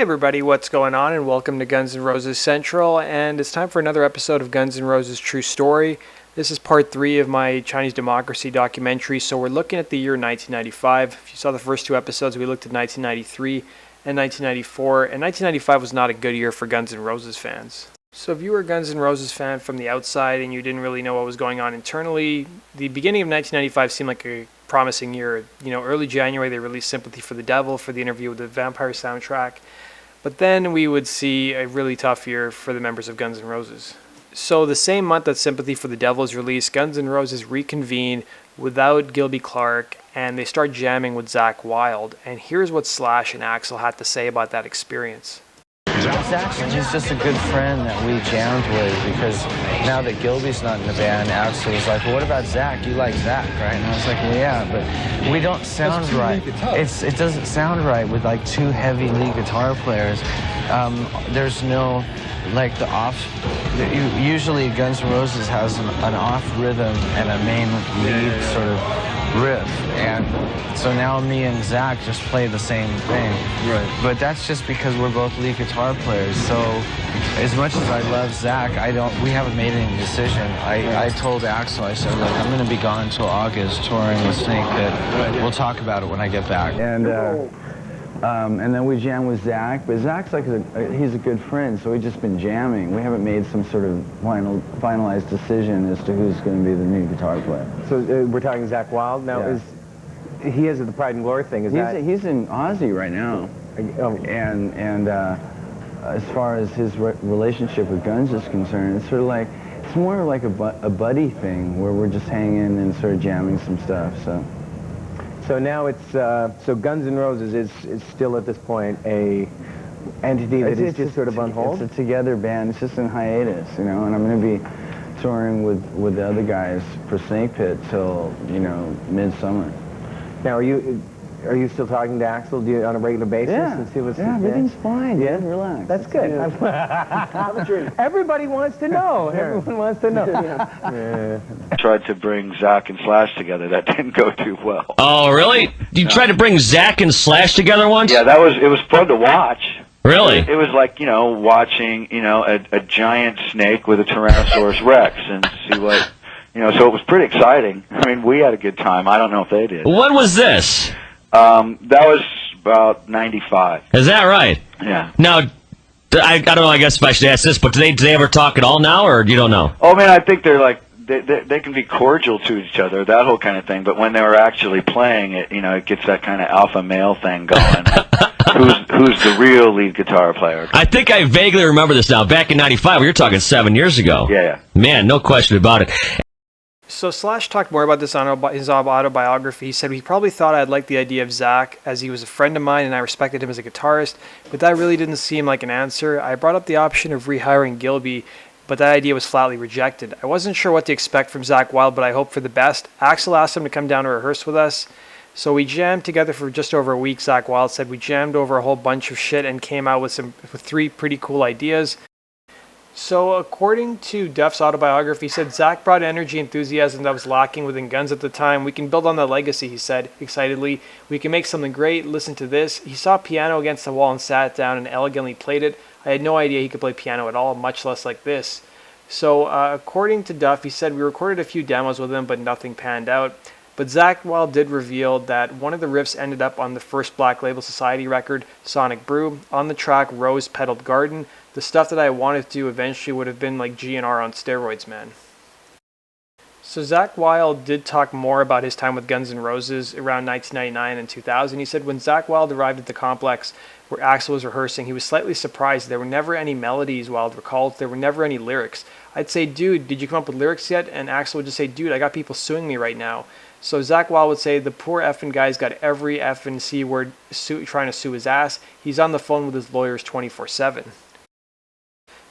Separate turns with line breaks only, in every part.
Hey everybody, what's going on? And welcome to Guns N' Roses Central, and it's time for another episode of Guns N' Roses True Story. This is part 3 of my Chinese democracy documentary, so we're looking at the year 1995. If you saw the first 2 episodes, we looked at 1993 and 1994, and 1995 was not a good year for Guns N' Roses fans. So if you were a Guns N' Roses fan from the outside and you didn't really know what was going on internally, the beginning of 1995 seemed like a promising year. Early January they released Sympathy for the Devil for the interview with the Vampire soundtrack. But then we would see a really tough year for the members of Guns N' Roses. So the same month that Sympathy for the Devil is released, Guns N' Roses reconvene without Gilby Clarke, and they start jamming with Zakk Wylde. And here's what Slash and Axl had to say about that experience.
He's just a good friend that we jammed with, because now that Gilby's not in the band, Axl was like, well, what about Zakk? You like Zakk, right? And I was like, well, yeah, but we don't sound right. It doesn't sound right with like 2 heavy lead guitar players. There's no, like the off, usually Guns N' Roses has an off rhythm and a main lead sort of riff, and so now me and Zakk just play the same thing.
Right.
But that's just because we're both lead guitar players. So as much as I love Zakk, we haven't made any decision. I told Axl, I said, look, I'm going to be gone until August touring with Snake Pit. We'll talk about it when I get back. And then we jam with Zakk, but Zack's like he's a good friend, so we've just been jamming. We haven't made some sort of finalized decision as to who's going to be the new guitar player.
So we're talking Zakk Wylde now.
Yeah.
He is the Pride and Glory thing?
He's in Aussie right now, and as far as his relationship with Guns is concerned, it's sort of like it's more like a buddy thing where we're just hanging and sort of jamming some stuff.
So now it's so Guns N' Roses is still at this point a entity that is just sort of on hold.
It's a together band. It's just in hiatus, and I'm going to be touring with the other guys for Snake Pit till midsummer.
Now, are you still talking to Axl on a regular basis?
Yeah.
And see what's
Everything's fine.
Yeah,
relax.
That's good. Yeah. Everybody wants to know. Everyone wants to know. Yeah.
Tried to bring Zakk and Slash together. That didn't go too well.
Oh, really? You tried to bring Zakk and Slash together once?
Yeah, it was fun to watch.
Really?
It was like, watching, a giant snake with a Tyrannosaurus Rex and see what, so it was pretty exciting. I mean, we had a good time. I don't know if they did.
When was this?
That was about 95.
Is that right?
Yeah.
Now, I don't know, I guess if I should ask this, but do they ever talk at all now, or you don't know?
Oh, man, I think they're like, they can be cordial to each other, that whole kind of thing, but when they were actually playing it, it gets that kind of alpha male thing going. Who's the real lead guitar player?
I think I vaguely remember this now. Back in 95, we were talking 7 years ago.
Yeah.
Man, no question about it.
So Slash talked more about this on his autobiography. He said he probably thought I'd like the idea of Zakk, as he was a friend of mine and I respected him as a guitarist, but that really didn't seem like an answer. I brought up the option of rehiring Gilby, but that idea was flatly rejected. I wasn't sure what to expect from Zakk Wylde, but I hoped for the best. Axl asked him to come down to rehearse with us, so we jammed together for just over a week. Zakk Wylde said we jammed over a whole bunch of shit and came out with 3 pretty cool ideas. So according to Duff's autobiography, he said Zakk brought energy and enthusiasm that was lacking within Guns at the time. We can build on that legacy, he said excitedly. We can make something great. Listen to this. He saw a piano against the wall and sat down and elegantly played it. I had no idea he could play piano at all, much less like this. So according to Duff, he said we recorded a few demos with him, but nothing panned out. But Zakk Wylde did reveal that one of the riffs ended up on the first Black Label Society record, Sonic Brew, on the track Rose Petaled Garden. The stuff that I wanted to do eventually would have been like GNR on steroids, man. So Zakk Wylde did talk more about his time with Guns N' Roses around 1999 and 2000. He said when Zakk Wylde arrived at the complex where Axl was rehearsing, he was slightly surprised. There were never any melodies, Wylde recalled. There were never any lyrics. I'd say, dude, did you come up with lyrics yet? And Axl would just say, dude, I got people suing me right now. So Zakk Wylde would say, the poor effing guy's got every effing C word trying to sue his ass. He's on the phone with his lawyers 24/7.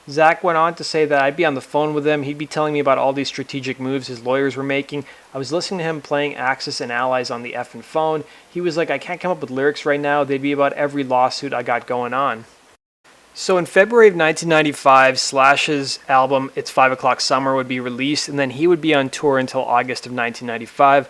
Zakk went on to say that I'd be on the phone with him. He'd be telling me about all these strategic moves his lawyers were making. I was listening to him playing Axis and Allies on the effing phone. He was like, I can't come up with lyrics right now. They'd be about every lawsuit I got going on. So in February of 1995, Slash's album It's 5 O'Clock Summer would be released, and then he would be on tour until August of 1995.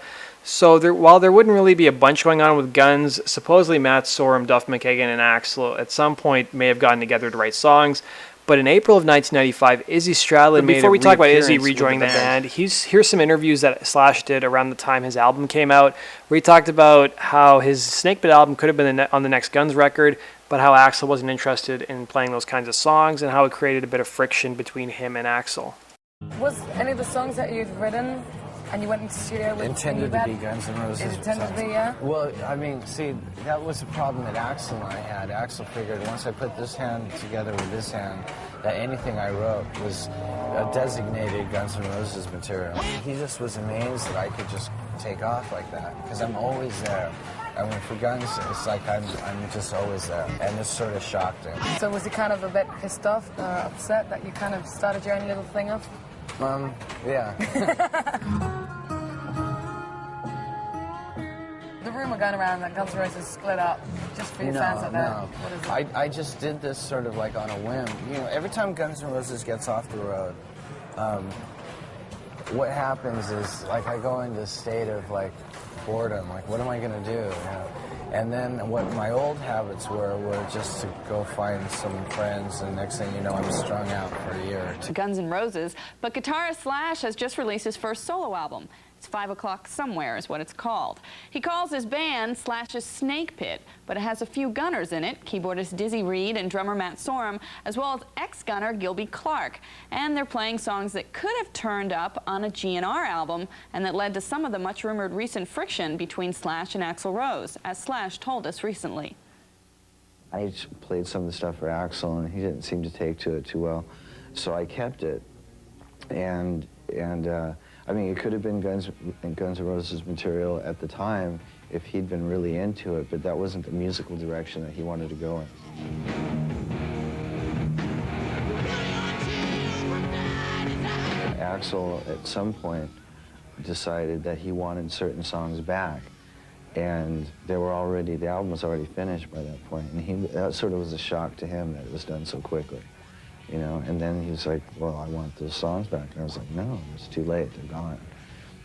So while there wouldn't really be a bunch going on with Guns, supposedly Matt Sorum, Duff McKagan, and Axl at some point may have gotten together to write songs. But in April of 1995, Izzy Stradlin made before we talk about Izzy reappearance
rejoining
the band, here's some interviews that Slash did around the time his album came out, where he talked about how his Snakepit album could have been on the next Guns record, but how Axl wasn't interested in playing those kinds of songs, and how it created a bit of friction between him and Axl.
Was any of the songs that you'd written and you went into the studio with
Intended to be Guns N' Roses.
It intended to be, yeah?
Well, I mean, see, that was the problem that Axl and I had. Axl figured once I put this hand together with this hand, that anything I wrote was a designated Guns N' Roses material. He just was amazed that I could just take off like that, because I'm always there. I mean, for Guns, it's like I'm just always there, and this sort of shocked him.
So was he kind of a bit pissed off, upset that you kind of started your own little thing up?
Yeah.
The rumor going around that Guns N' Roses split up, just for your fans out there. What is it?
I just did this sort of like on a whim. You know, every time Guns N' Roses gets off the road, what happens is, like, I go into a state of, like, boredom. Like, what am I going to do? You know? And then what my old habits were just to go find some friends, and next thing you know, I'm strung out for a year or two.
Guns N' Roses, but guitarist Slash has just released his first solo album. It's 5 O'Clock Somewhere is what it's called. He calls his band Slash's Snake Pit, but it has a few Gunners in it, keyboardist Dizzy Reed and drummer Matt Sorum, as well as ex-Gunner Gilby Clarke. And they're playing songs that could have turned up on a GNR album, and that led to some of the much-rumored recent friction between Slash and Axl Rose, as Slash told us recently.
I played some of the stuff for Axl, and he didn't seem to take to it too well, so I kept it. And I mean, it could have been Guns N' Roses material at the time if he'd been really into it, but that wasn't the musical direction that he wanted to go in. Axl, at some point, decided that he wanted certain songs back, and the album was already finished by that point, and that sort of was a shock to him that it was done so quickly. You know, and then he was like, well, I want those songs back. And I was like, no, it's too late, they're gone.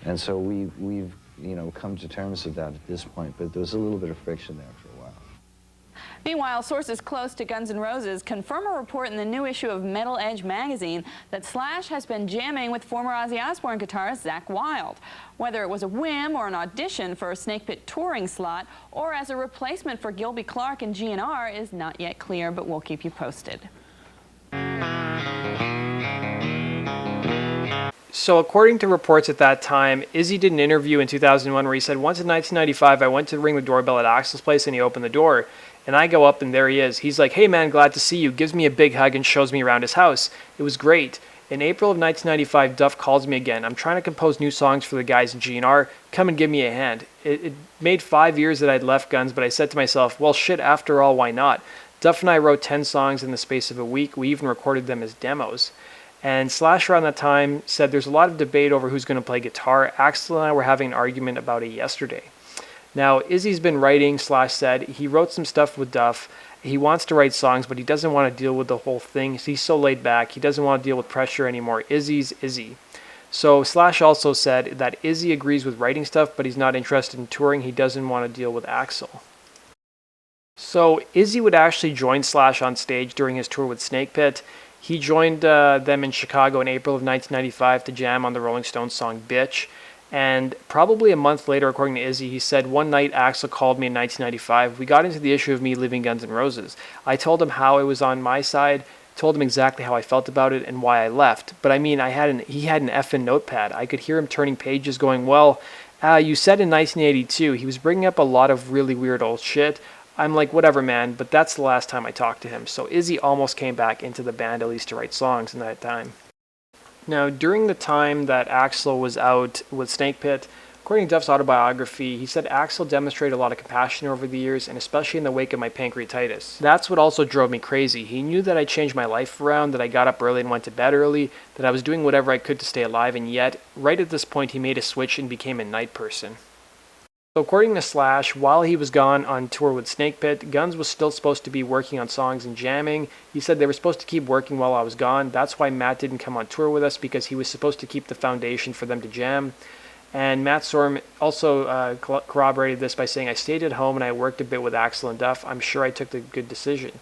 And so we've, you know, come to terms with that at this point, but there was a little bit of friction there for a while.
Meanwhile, sources close to Guns N' Roses confirm a report in the new issue of Metal Edge magazine that Slash has been jamming with former Ozzy Osbourne guitarist Zakk Wylde. Whether it was a whim or an audition for a Snake Pit touring slot or as a replacement for Gilby Clarke and GNR is not yet clear, but we'll keep you posted.
So according to reports at that time, Izzy did an interview in 2001 where he said, once in 1995, I went to ring the doorbell at Axl's place and he opened the door. And I go up and there he is. He's like, hey man, glad to see you. Gives me a big hug and shows me around his house. It was great. In April of 1995, Duff calls me again. I'm trying to compose new songs for the guys in GNR. Come and give me a hand. It made 5 years that I'd left Guns, but I said to myself, well shit, after all, why not? Duff and I wrote 10 songs in the space of a week. We even recorded them as demos. And Slash around that time said there's a lot of debate over who's going to play guitar. Axl and I were having an argument about it yesterday. Now, Izzy's been writing, Slash said. He wrote some stuff with Duff. He wants to write songs, but he doesn't want to deal with the whole thing. He's so laid back. He doesn't want to deal with pressure anymore. Izzy's Izzy. So Slash also said that Izzy agrees with writing stuff, but he's not interested in touring. He doesn't want to deal with Axl. So Izzy would actually join Slash on stage during his tour with Snake Pit. He joined them in Chicago in April of 1995 to jam on the Rolling Stones song Bitch. And probably a month later, according to Izzy, he said, one night Axl called me in 1995. We got into the issue of me leaving Guns N' Roses. I told him how it was on my side, told him exactly how I felt about it and why I left. But I mean, he had an effing notepad. I could hear him turning pages going, well, you said in 1982. He was bringing up a lot of really weird old shit. I'm like, whatever, man, but that's the last time I talked to him. So Izzy almost came back into the band, at least to write songs in that time. Now, during the time that Axl was out with Snake Pit, according to Duff's autobiography, he said Axl demonstrated a lot of compassion over the years, and especially in the wake of my pancreatitis. That's what also drove me crazy. He knew that I changed my life around, that I got up early and went to bed early, that I was doing whatever I could to stay alive, and yet, right at this point, he made a switch and became a night person. So according to Slash, while he was gone on tour with Snake Pit, Guns was still supposed to be working on songs and jamming. He said they were supposed to keep working while I was gone. That's why Matt didn't come on tour with us, because he was supposed to keep the foundation for them to jam. And Matt Sorum also corroborated this by saying, I stayed at home and I worked a bit with Axel and Duff. I'm sure I took the good decision.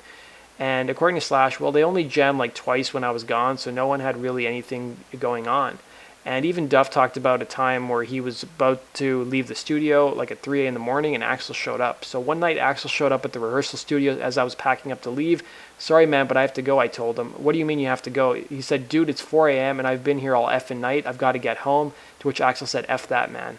And according to Slash, well, they only jammed like twice when I was gone, so no one had really anything going on. And even Duff talked about a time where he was about to leave the studio, like at 3 a.m. in the morning, and Axel showed up. So one night, Axel showed up at the rehearsal studio as I was packing up to leave. Sorry, man, but I have to go, I told him. What do you mean you have to go? He said, dude, it's 4 a.m. and I've been here all effing night. I've got to get home. To which Axel said, F that, man.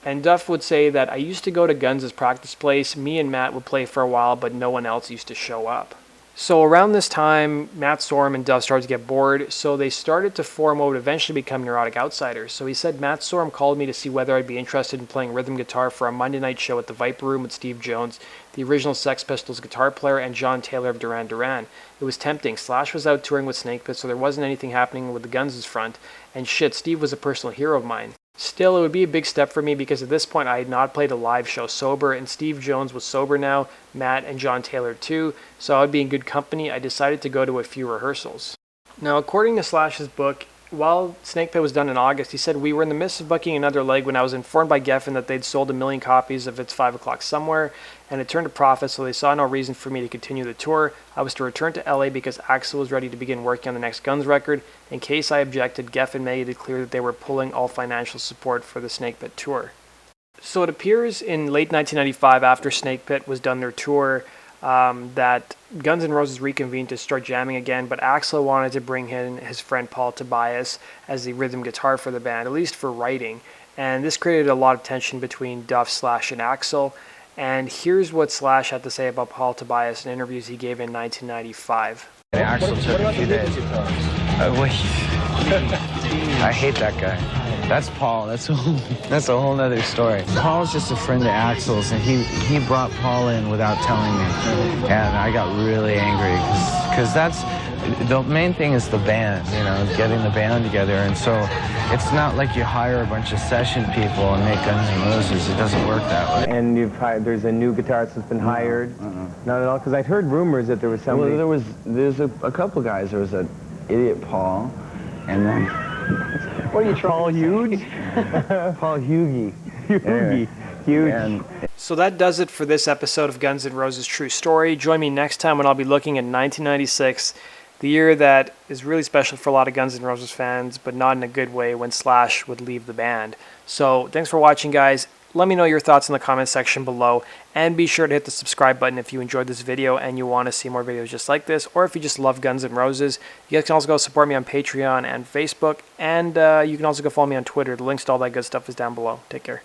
And Duff would say that I used to go to Guns' practice place. Me and Matt would play for a while, but no one else used to show up. So around this time, Matt Sorum and Duff started to get bored, so they started to form what would eventually become Neurotic Outsiders. So he said Matt Sorum called me to see whether I'd be interested in playing rhythm guitar for a Monday night show at the Viper Room with Steve Jones, the original Sex Pistols guitar player, and John Taylor of Duran Duran. It was tempting. Slash was out touring with Snake Pit, so there wasn't anything happening with the Guns' front, and shit, Steve was a personal hero of mine. Still, it would be a big step for me because at this point I had not played a live show sober, and Steve Jones was sober now, Matt and John Taylor too, so I would be in good company. I decided to go to a few rehearsals. Now, according to Slash's book, while Snake Pit was done in August, he said, we were in the midst of booking another leg when I was informed by Geffen that they'd sold 1 million copies of It's 5 O'Clock Somewhere, and it turned a profit, so they saw no reason for me to continue the tour. I was to return to LA because Axel was ready to begin working on the next Guns record. In case I objected, Geffen made it clear that they were pulling all financial support for the Snake Pit tour. So it appears in late 1995, after Snake Pit was done their tour, that Guns N' Roses reconvened to start jamming again, but Axl wanted to bring in his friend Paul Tobias as the rhythm guitar for the band, at least for writing. And this created a lot of tension between Duff, Slash, and Axl. And here's what Slash had to say about Paul Tobias in interviews he gave in 1995.
Axl took a few days. Wait. I hate that guy. That's Paul. That's a whole nother story. Paul's just a friend of Axl's, and he brought Paul in without telling me, and I got really angry because that's the main thing is the band, you know, getting the band together, and so it's not like you hire a bunch of session people and make Guns N' Roses. It doesn't work that way.
And there's a new guitarist that's been hired? Not at all? Because I'd heard rumors that there was somebody...
Well, there's a couple guys. There was an idiot Paul, and then...
What are you, Paul Hughes? Paul Hughie. Hughie. Huge.
So that does it for this episode of Guns N' Roses True Story. Join me next time when I'll be looking at 1996, the year that is really special for a lot of Guns N' Roses fans, but not in a good way, when Slash would leave the band. So thanks for watching, guys. Let me know your thoughts in the comment section below, and be sure to hit the subscribe button if you enjoyed this video and you want to see more videos just like this, or if you just love Guns N' Roses. You guys can also go support me on Patreon and Facebook, and you can also go follow me on Twitter. The links to all that good stuff is down below. Take care.